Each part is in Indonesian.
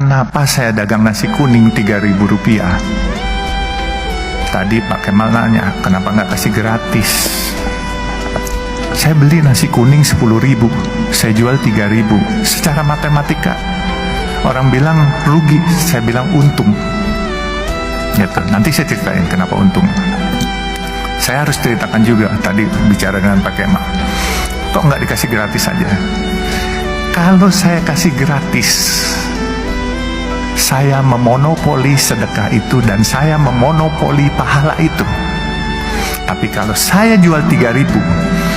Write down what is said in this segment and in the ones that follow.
Kenapa saya dagang nasi kuning 3.000 rupiah? Tadi Pak Kemal nanya, kenapa nggak kasih gratis? Saya beli nasi kuning 10.000, saya jual 3.000. Secara matematika, orang bilang rugi, saya bilang untung. Gitu. Nanti saya ceritain kenapa untung. Saya harus ceritakan juga, tadi bicara dengan Pak Kemal, kok nggak dikasih gratis aja? Kalau saya kasih gratis, saya memonopoli sedekah itu dan saya memonopoli pahala itu. Tapi kalau saya jual 3.000,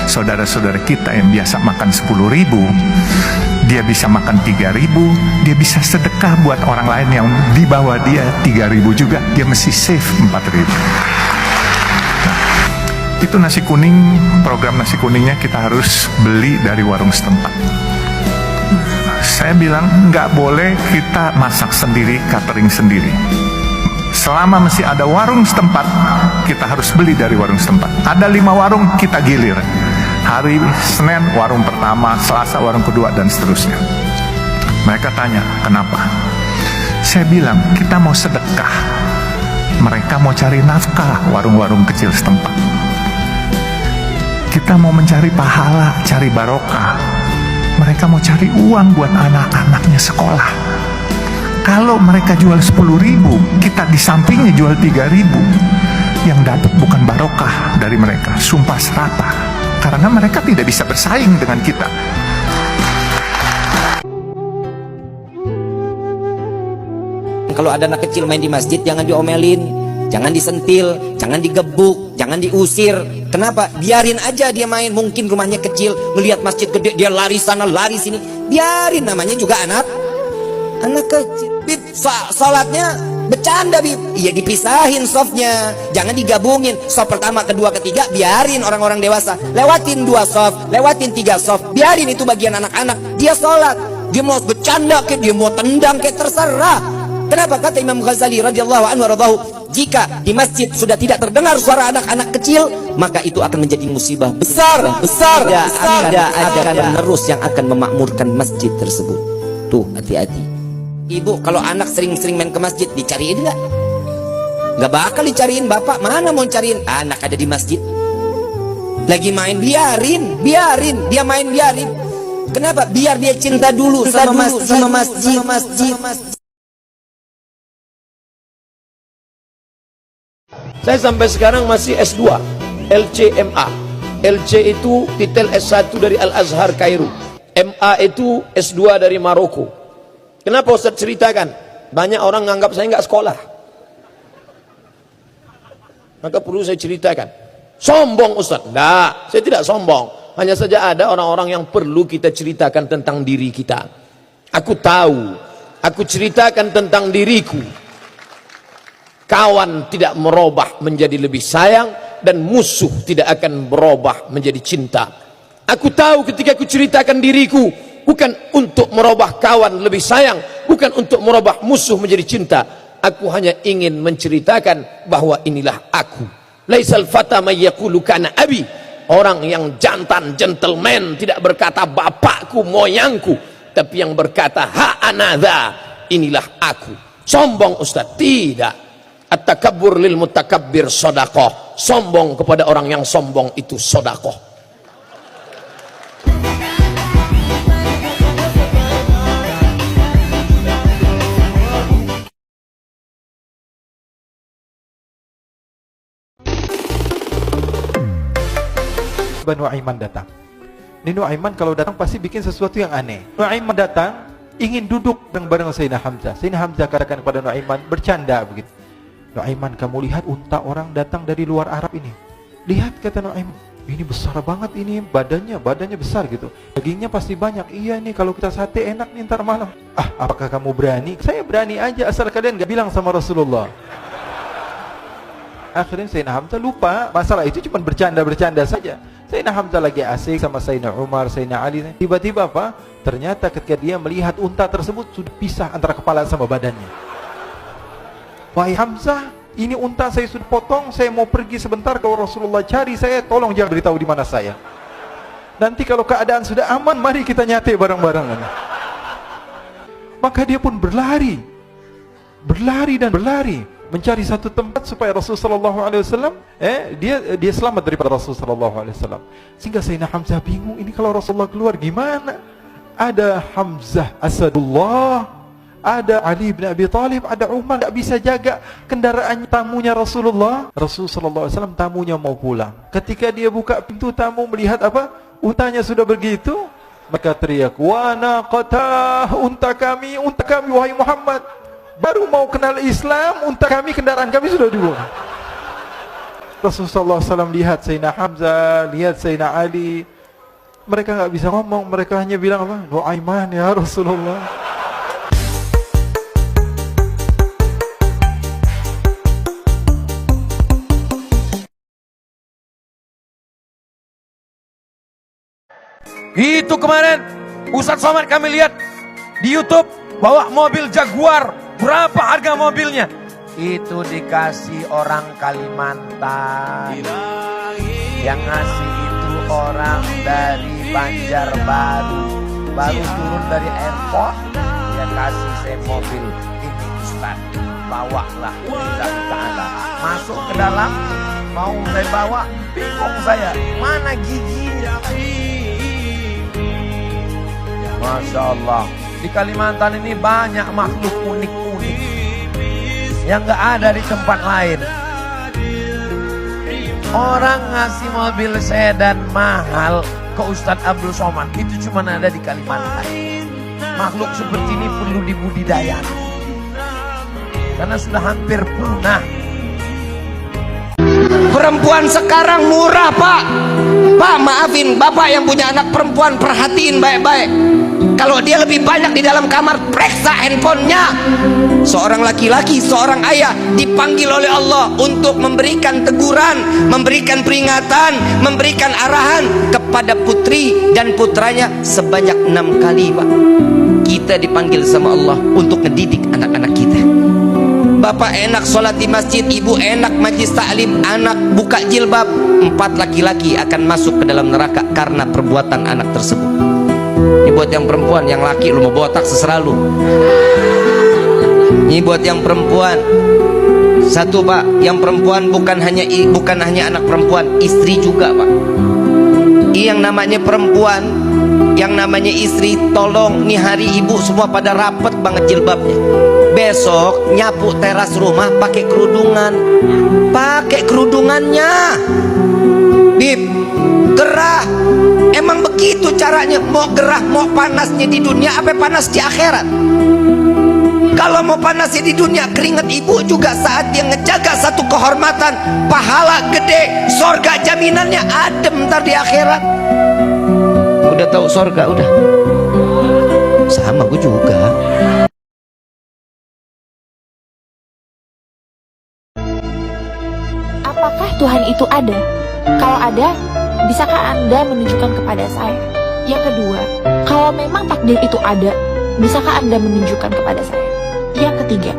saudara-saudara kita yang biasa makan 10.000, dia bisa makan 3.000, dia bisa sedekah buat orang lain yang di bawah dia 3.000 juga, dia mesti save 4.000. Nah, itu nasi kuning, program nasi kuningnya kita harus beli dari warung setempat. Saya bilang nggak boleh kita masak sendiri, catering sendiri. Selama masih ada warung setempat, kita harus beli dari warung setempat. Ada 5 warung, kita gilir. Hari Senin warung pertama, Selasa warung kedua, dan seterusnya. Mereka tanya, kenapa? Saya bilang, kita mau sedekah. Mereka mau cari nafkah, warung-warung kecil setempat. Kita mau mencari pahala, cari barokah. Mereka mau cari uang buat anak-anaknya sekolah. Kalau mereka jual 10.000, kita di sampingnya jual 3.000. Yang dapat bukan barokah dari mereka, sumpah serata. Karena mereka tidak bisa bersaing dengan kita. Kalau ada anak kecil main di masjid, jangan diomelin, jangan disentil, jangan digebuk, jangan diusir. Kenapa? Biarin aja dia main. Mungkin rumahnya kecil, melihat masjid gede, dia lari sana, lari sini. Biarin, namanya juga anak kecil. Bib, sholatnya bercanda, Bib. Iya, dipisahin softnya, jangan digabungin. Soft pertama, kedua, ketiga, biarin orang-orang dewasa. Lewatin 2 soft, lewatin 3 soft. Biarin itu bagian anak-anak. Dia sholat, dia mau bercanda kayak, dia mau tendang kayak, terserah. Kenapa? Kata Imam Ghazali radhiyallahu anhu waradahu, jika di masjid sudah tidak terdengar suara anak-anak kecil, maka itu akan menjadi musibah besar. Tidak ada penerus yang akan memakmurkan masjid tersebut. Tuh, hati-hati. Ibu, kalau anak sering-sering main ke masjid, dicariin nggak? Nggak bakal dicariin. Bapak mana mau cariin? Anak ada di masjid, lagi main, biarin dia main, biarin. Kenapa? Biar dia cinta dulu sama masjid. Saya sampai sekarang masih S2, LCMA. LC itu titel S1 dari Al-Azhar Kairo. MA itu S2 dari Maroko. Kenapa Ustaz ceritakan? Banyak orang menganggap saya nggak sekolah. Maka perlu saya ceritakan. Sombong Ustaz? Enggak, saya tidak sombong. Hanya saja ada orang-orang yang perlu kita ceritakan tentang diri kita. Aku tahu, aku ceritakan tentang diriku. Kawan tidak merubah menjadi lebih sayang, dan musuh tidak akan berubah menjadi cinta. Aku tahu ketika aku ceritakan diriku, bukan untuk merubah kawan lebih sayang, bukan untuk merubah musuh menjadi cinta. Aku hanya ingin menceritakan bahwa inilah aku. Laisal fata may yaqulu kana abi. Orang yang jantan, gentleman, tidak berkata bapakku, moyangku, tapi yang berkata ha anadha, inilah aku. Sombong Ustaz? Tidak. At-takabbur lil mutakabbir sedekah. Sombong kepada orang yang sombong itu sedekah. Nuaiman datang. Ini Nuaiman kalau datang pasti bikin sesuatu yang aneh. Nuaiman datang ingin duduk bareng Sayyidina Hamzah. Sayyidina Hamzah katakan kepada Nuaiman, bercanda begitu. Nuaiman, kamu lihat unta orang datang dari luar Arab ini. Lihat, kata Nuaiman, ini besar banget, ini badannya besar gitu. Dagingnya pasti banyak. Iya nih, kalau kita sate enak nih ntar malam. Ah, apakah kamu berani? Saya berani aja asal kalian gak bilang sama Rasulullah. Akhirnya Sayyidina Hamzah lupa masalah itu, cuma bercanda saja. Sayyidina Hamzah lagi asik sama Sayyidina Umar, Sayyidina Ali. Tiba-tiba apa? Ternyata ketika dia melihat unta tersebut sudah pisah antara kepala sama badannya. Wahai Hamzah, ini unta saya sudah potong, saya mau pergi sebentar, kalau Rasulullah cari saya, tolong jangan beritahu di mana saya. Nanti kalau keadaan sudah aman, mari kita nyate bareng-bareng. maka dia pun berlari dan berlari mencari satu tempat supaya Rasulullah SAW dia selamat daripada Rasulullah SAW. Sehingga Sayyidina Hamzah bingung, ini kalau Rasulullah keluar gimana? Ada Hamzah Asadullah, ada Ali bin Abi Thalib, ada Umar, tak bisa jaga kendaraan tamunya Rasulullah. Rasulullah SAW tamunya mau pulang. Ketika dia buka pintu tamu melihat apa? Untanya sudah begitu, maka teriak, "Wa naqatah, unta kami wahai Muhammad. Baru mau kenal Islam, unta kami, kendaraan kami sudah dibuang." Rasulullah SAW lihat Sayyidina Hamzah, lihat Sayyidina Ali. Mereka nggak bisa ngomong, mereka hanya bilang apa? Nu'aiman ya Rasulullah. Itu kemarin Ustadz Somad kami lihat di YouTube bawa mobil Jaguar. Berapa harga mobilnya? Itu dikasih orang Kalimantan. Yang ngasih itu orang dari Banjarbaru. Baru turun dari airport, dia kasih saya mobil. Ini Ustaz, bawalah lillahi ta'ala. Masuk ke dalam, mau saya bawa, bingung saya. Mana giginya? Masya Allah. Di Kalimantan ini banyak makhluk unik-unik yang gak ada di tempat lain. Orang ngasih mobil sedan mahal ke Ustadz Abdul Somad itu cuma ada di Kalimantan. Makhluk seperti ini perlu dibudidayakan karena sudah hampir punah. Perempuan sekarang murah, Pak. Pak, maafin, Bapak yang punya anak perempuan, perhatiin baik-baik. Kalau dia lebih banyak di dalam kamar, periksa handphonenya. Seorang laki-laki, seorang ayah dipanggil oleh Allah untuk memberikan teguran, memberikan peringatan, memberikan arahan kepada putri dan putranya sebanyak 6 kali, Pak. Kita dipanggil sama Allah untuk ngedidik anak-anak kita. Bapak enak sholat di masjid, ibu enak majlis ta'lim, anak buka jilbab. 4 laki-laki akan masuk ke dalam neraka karena perbuatan anak tersebut. Ini buat yang perempuan, yang laki lu mau botak seserah lu. Ini buat yang perempuan. Satu, Pak, yang perempuan bukan hanya anak perempuan, istri juga, Pak. Yang namanya perempuan, yang namanya istri, tolong nih hari ibu semua pada rapet banget jilbabnya. Besok nyapu teras rumah pakai kerudungan. Pakai kerudungannya. Bib, gerah. Emang begitu caranya. Mau gerah, mau panasnya di dunia apa panas di akhirat? Kalau mau panasnya di dunia, keringat ibu juga saat dia ngejaga satu kehormatan, pahala gede, sorga jaminannya adem ntar di akhirat. Udah tahu sorga, udah. Sama gue juga. Apakah Tuhan itu ada? Kalau ada, bisakah Anda menunjukkan kepada saya? Yang kedua, kalau memang takdir itu ada, bisakah Anda menunjukkan kepada saya? Yang ketiga,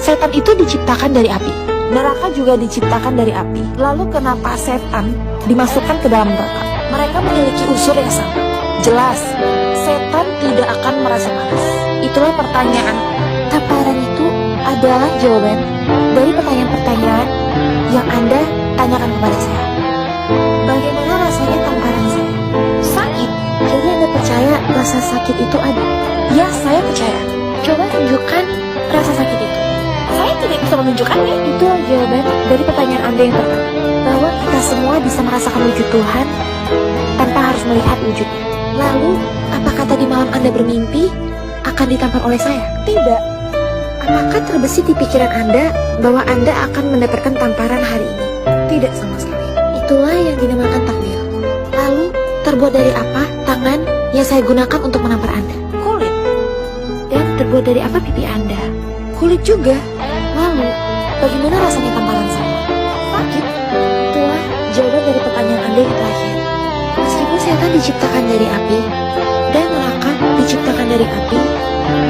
setan itu diciptakan dari api, neraka juga diciptakan dari api. Lalu kenapa setan dimasukkan ke dalam neraka? Mereka memiliki unsur yang sama. Jelas, setan tidak akan merasa panas. Itulah pertanyaan. Tamparan itu adalah jawaban dari pertanyaan-pertanyaan yang Anda tanyakan kepada saya. Bagaimana rasanya tamparan saya? Sakit. Jadi Anda percaya rasa sakit itu ada? Ya, saya percaya. Coba tunjukkan rasa sakit itu. Saya tidak bisa menunjukkannya. Itu jawaban dari pertanyaan Anda yang pertama. Bahwa kita semua bisa merasakan wujud Tuhan tanpa harus melihat wujudnya. Lalu, apakah tadi malam Anda bermimpi akan ditampar oleh saya? Tidak. Apakah terbesit di pikiran Anda bahwa Anda akan mendapatkan tamparan hari ini? Tidak sama sekali. Itulah yang dinamakan takdir. Lalu, terbuat dari apa tangan yang saya gunakan untuk menampar Anda? Kulit. Dan terbuat dari apa pipi Anda? Kulit juga. Lalu, bagaimana rasanya tamparan saya? Sakit. Itulah jawaban dari pertanyaan Anda yang terakhir. Meskipun setan diciptakan dari api dan neraka diciptakan dari api,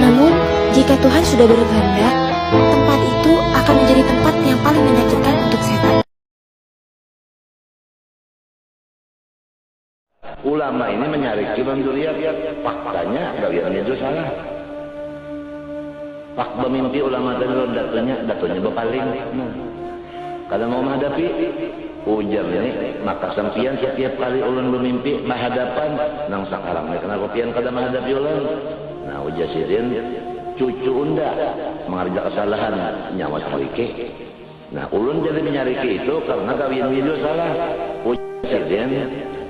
namun jika Tuhan sudah berkehendak, tempat itu akan menjadi tempat yang paling menyakitkan untuk setan. Ulama ini menyariki Imam Dzuriyat, faktanya kalian itu salah. Pak bermimpi ulama tadi datunya berpaling. Kalau mau menghadapi ujar ini, maka sampian setiap kali ulun bermimpi menghadapan nang sakarang. Kenapa pian kada menghadapi ulun? Nah ujar sidin cucu unda mengerja kesalahan nyawa sarike. Nah ulun jadi menyariki itu karena kawin video salah. Ujar sidin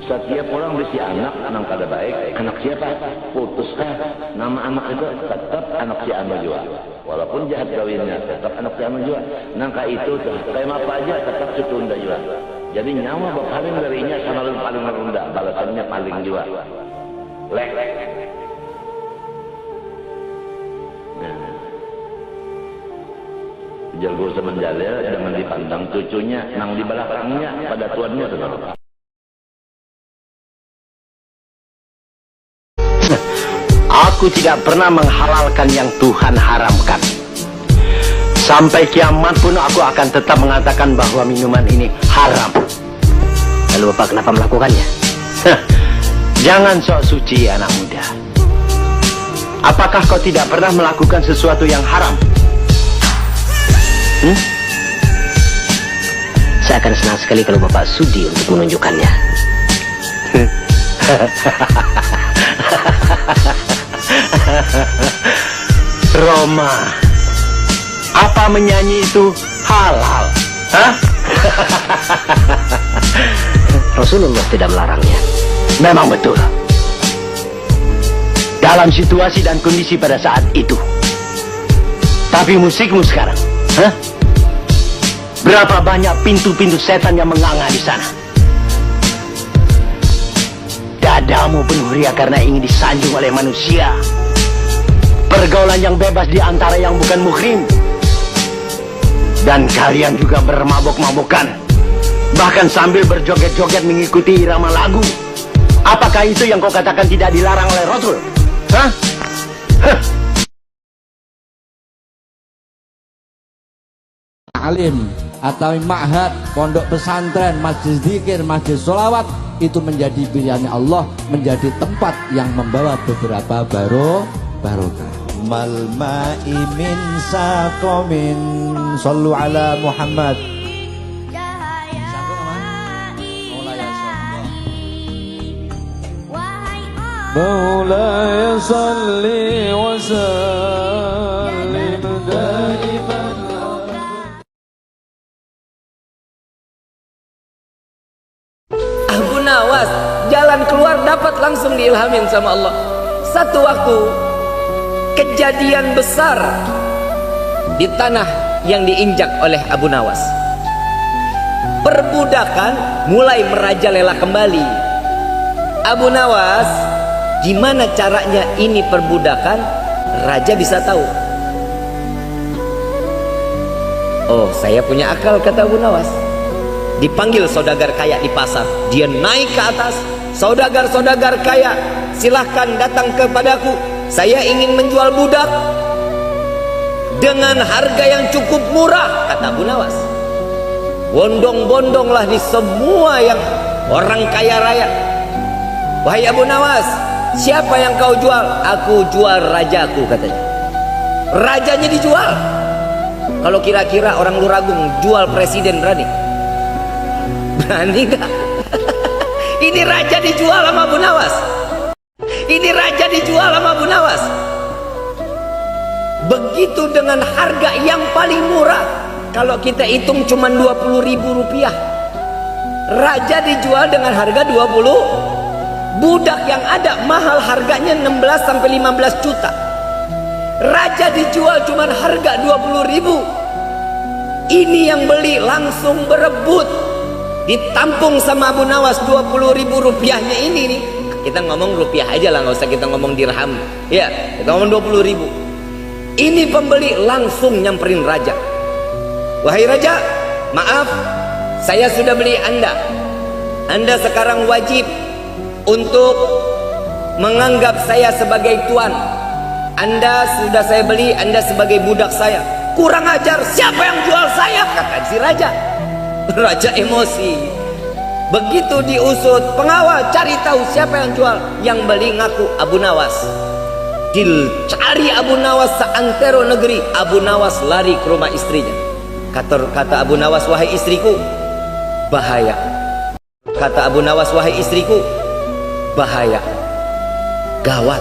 setiap orang bisi anak nang kada baik, anak siapa? Putuskah? Nama anak itu tetap anak si anu juga. Walaupun jahat kawinnya, tetap anak si anu juga. Nangka itu kayak apa aja tetap cucu unda juga. Jadi nyawa berpaling darinya sama paling rendah, balasannya paling juga. Lek. Nah. Jago semenjala jangan dipandang cucunya, nang di belakangnya pada tuannya saudara. Aku tidak pernah menghalalkan yang Tuhan haramkan. Sampai kiamat pun aku akan tetap mengatakan bahwa minuman ini haram. Lalu Bapak kenapa melakukannya? Jangan sok suci anak muda. Apakah kau tidak pernah melakukan sesuatu yang haram? Saya akan senang sekali kalau Bapak sudi untuk menunjukkannya. Roma, apa menyanyi itu halal? Hah? Rasulullah tidak melarangnya. Memang betul. Dalam situasi dan kondisi pada saat itu. Tapi musikmu sekarang, hah? Berapa banyak pintu-pintu setan yang menganga di sana? Dadamu penuh ria karena ingin disanjung oleh manusia. Pergaulan yang bebas di antara yang bukan muhrim. Dan kalian juga bermabuk-mabukan. Bahkan sambil berjoget-joget mengikuti irama lagu. Apakah itu yang kau katakan tidak dilarang oleh Rasul? Hah? Hah? Alim atau ma'had, pondok pesantren, masjid zikir, masjid sholawat itu menjadi pilihan Allah, menjadi tempat yang membawa beberapa barokah. Mal ma'i min saqamin sallu ala Muhammad. Maulaya salli wa sallim daiman. Abu Nawas jalan keluar dapat langsung diilhamin sama Allah. Satu waktu kejadian besar di tanah yang diinjak oleh Abu Nawas. Perbudakan mulai merajalela kembali. Abu Nawas, gimana caranya ini perbudakan? Raja bisa tahu. Oh, saya punya akal, kata Abu Nawas. Dipanggil saudagar kaya di pasar. Dia naik ke atas. Saudagar-saudagar kaya, silahkan datang kepadaku. Saya ingin menjual budak dengan harga yang cukup murah, kata Abu Nawas. Bondong-bondonglah di semua yang orang kaya raya. Wahai Abu Nawas, siapa yang kau jual? Aku jual rajaku, katanya. Rajanya dijual. Kalau kira-kira orang Luragung jual presiden berani? Berani gak? Ini raja dijual sama Abu Nawas. Ini raja dijual sama Abu Nawas. Begitu dengan harga yang paling murah. Kalau kita hitung cuma 20.000 rupiah. Raja dijual dengan harga 20. Budak yang ada mahal harganya 16 sampai 15 juta. Raja dijual cuma harga 20.000. Ini yang beli langsung berebut. Ditampung sama Abu Nawas 20.000 rupiahnya ini nih. Kita ngomong rupiah aja lah, nggak usah kita ngomong dirham. Ya, kita ngomong 20.000. Ini pembeli langsung nyamperin raja. Wahai raja, maaf, saya sudah beli Anda. Anda sekarang wajib untuk menganggap saya sebagai tuan. Anda sudah saya beli, Anda sebagai budak saya. Kurang ajar, siapa yang jual saya? Kata si raja. Raja emosi. Begitu diusut, pengawal cari tahu siapa yang jual. Yang beli ngaku Abu Nawas. Dicari Abu Nawas seantero negeri. Abu Nawas lari ke rumah istrinya. Kata Abu Nawas, wahai istriku, bahaya. Kata Abu Nawas, wahai istriku, bahaya, gawat.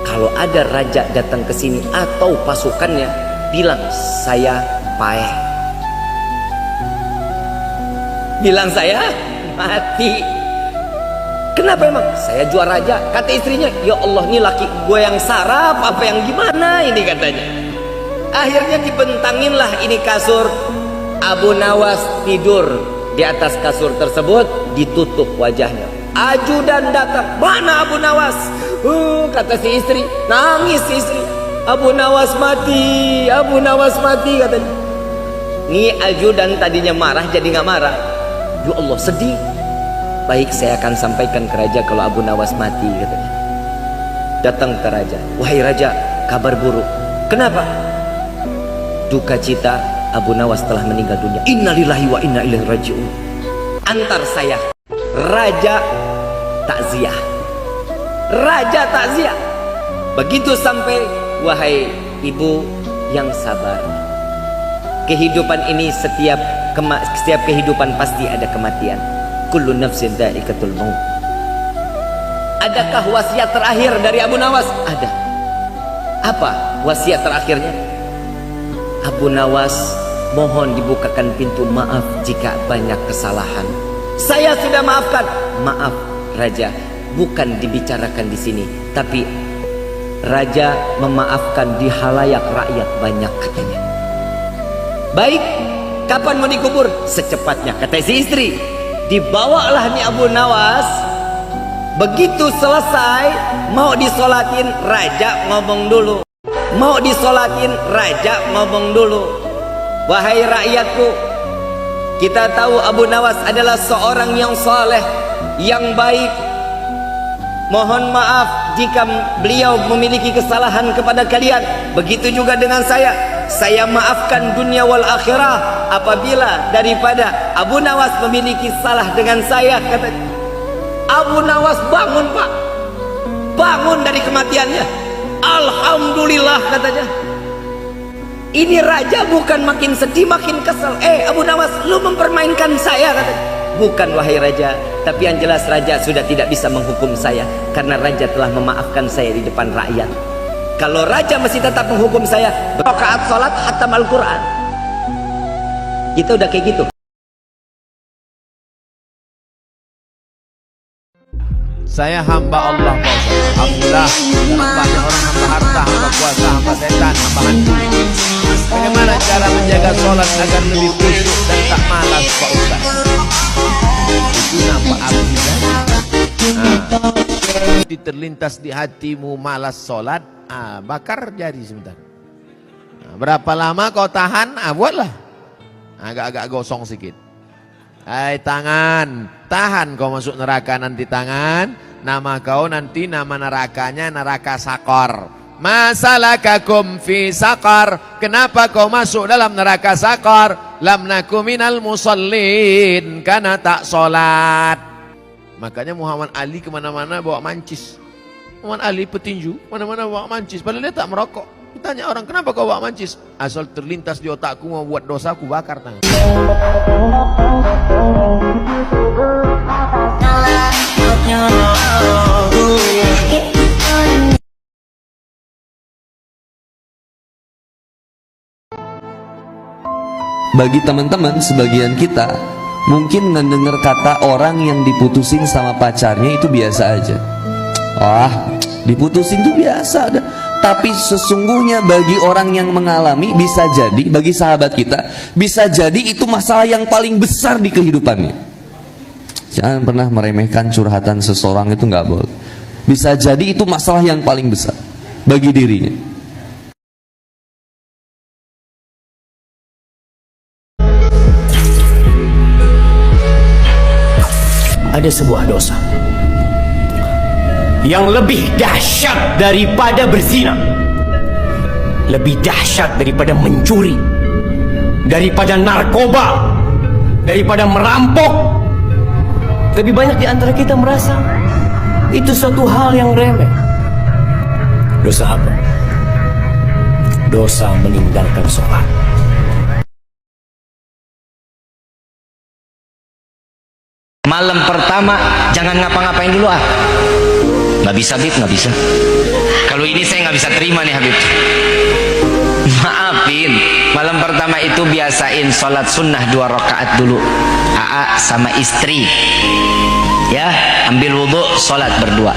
Kalau ada raja datang ke sini atau pasukannya, bilang saya paeh, bilang saya mati. Kenapa emang? Saya jual raja. Kata istrinya, ya Allah, ini laki gue yang sarap apa yang gimana ini, katanya. Akhirnya dibentanginlah ini kasur. Abu Nawas tidur di atas kasur tersebut, ditutup wajahnya. Ajudan datang, mana Abu Nawas? Kata si istri, nangis si istri. Abu Nawas mati, Abu Nawas mati, katanya. Ini ajudan tadinya marah jadi nggak marah. Ya Allah, sedih. Baik, saya akan sampaikan ke raja kalau Abu Nawas mati, katanya. Datang ke raja, wahai raja, kabar buruk. Kenapa? Duka cita, Abu Nawas telah meninggal dunia. Innalillahi wa inna ilaihi raji'un. Antar saya. Raja takziah. Raja takziah. Begitu sampai, wahai ibu yang sabar. Kehidupan ini setiap kehidupan pasti ada kematian. Kullu nafsin dha'iqatul maut. Adakah wasiat terakhir dari Abu Nawas? Ada. Apa wasiat terakhirnya? Abu Nawas mohon dibukakan pintu maaf jika banyak kesalahan. Saya sudah maafkan. Maaf raja, bukan dibicarakan di sini, tapi raja memaafkan di halayak rakyat banyak, katanya. Baik, kapan mau dikubur? Secepatnya, kata si istri. Dibawalah nih Abu Nawas. Begitu selesai, mau disolatin, raja ngomong dulu. Mau disolatin, raja ngomong dulu. Wahai rakyatku, kita tahu Abu Nawas adalah seorang yang soleh, yang baik. Mohon maaf jika beliau memiliki kesalahan kepada kalian. Begitu juga dengan saya. Saya maafkan dunia wal akhirah apabila daripada Abu Nawas memiliki salah dengan saya, kata. Abu Nawas bangun, Pak. Bangun dari kematiannya. Alhamdulillah, katanya. Ini raja bukan makin sedih, makin kesel. Abu Nawas, lu mempermainkan saya, katanya. Bukan, wahai raja. Tapi yang jelas raja sudah tidak bisa menghukum saya, karena raja telah memaafkan saya di depan rakyat. Kalau raja masih tetap menghukum saya, rakaat salat hatam Al-Quran. Kita udah kayak gitu. Saya hamba Allah, Pak Ustaz. Alhamdulillah, banyak orang hamba harta, hamba kuasa, hamba setan, hamba hantu. Bagaimana cara menjaga sholat agar lebih khusyuk dan tak malas, Pak Ustaz? Itu nampak akidah. Terlintas di hatimu malas sholat, bakar jari sebentar. Berapa lama kau tahan? Buatlah. Agak-agak gosong sedikit. Hai tangan, tahan kau masuk neraka nanti tangan. Nama kau nanti nama nerakanya neraka sakor. Masalakakum fi sakar. Kenapa kau masuk dalam neraka sakar? Lam naku minal musallin, karena tak sholat. Makanya Muhammad Ali kemana-mana bawa mancis. Muhammad Ali petinju, mana-mana bawa mancis. Padahal dia tak merokok. Ditanya orang, kenapa kau bawa mancis? Asal terlintas di otakku mau buat dosa, aku bakar tangan. Bagi teman-teman, sebagian kita mungkin mendengar kata orang yang diputusin sama pacarnya itu biasa aja. Wah, diputusin itu biasa. Tapi sesungguhnya bagi orang yang mengalami, bisa jadi bagi sahabat kita, bisa jadi itu masalah yang paling besar di kehidupannya. Jangan pernah meremehkan curhatan seseorang, itu nggak boleh. Bisa jadi itu masalah yang paling besar bagi dirinya. Ada sebuah dosa yang lebih dahsyat daripada berzina, lebih dahsyat daripada mencuri, daripada narkoba, daripada merampok. Lebih banyak di antara kita merasa itu suatu hal yang remeh. Dosa apa? Dosa meninggalkan sholat. Malam pertama jangan ngapa-ngapain dulu ah. Nggak bisa Habib, nggak bisa. Kalau ini saya nggak bisa terima nih Habib. Maafin, malam pertama itu biasain sholat sunnah 2 rakaat dulu. AA sama istri, ya, ambil wudhu, sholat berdua.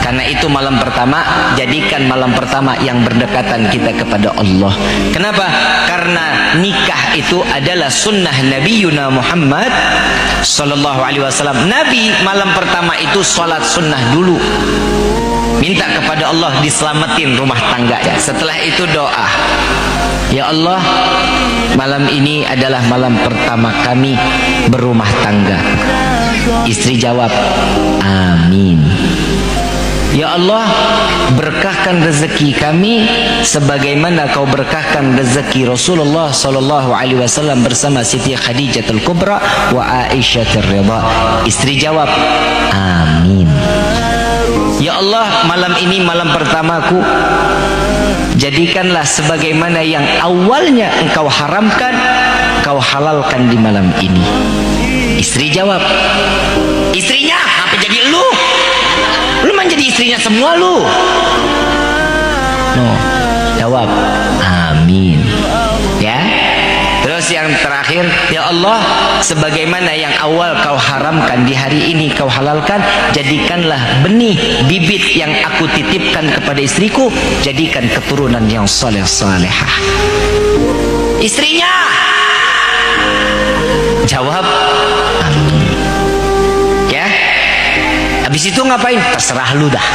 Karena itu malam pertama, jadikan malam pertama yang berdekatan kita kepada Allah. Kenapa? Karena nikah itu adalah sunnah Nabi Yuna Muhammad Sallallahu Alaihi Wasallam. Nabi malam pertama itu sholat sunnah dulu, minta kepada Allah diselamatin rumah tangganya. Setelah itu doa, ya Allah, malam ini adalah malam pertama kami berumah tangga. Istri jawab, amin. Ya Allah, berkahkan rezeki kami sebagaimana kau berkahkan rezeki Rasulullah sallallahu alaihi wasallam bersama Siti Khadijatul Kubra wa Aisyah Ridha. Istri jawab, amin. Ya Allah, malam ini malam pertamaku, jadikanlah sebagaimana yang awalnya engkau haramkan, kau halalkan di malam ini. Istri jawab, istrinya apa jadi lu? Lu menjadi istrinya semua lu. No, jawab, amin. Ya. Terus yang terakhir, ya Allah, sebagaimana yang awal kau haramkan di hari ini kau halalkan, jadikanlah benih bibit yang aku titipkan kepada istriku, jadikan keturunan yang saleh salehah. Istrinya jawab, amin. Ya. Habis itu ngapain? Terserah lu dah.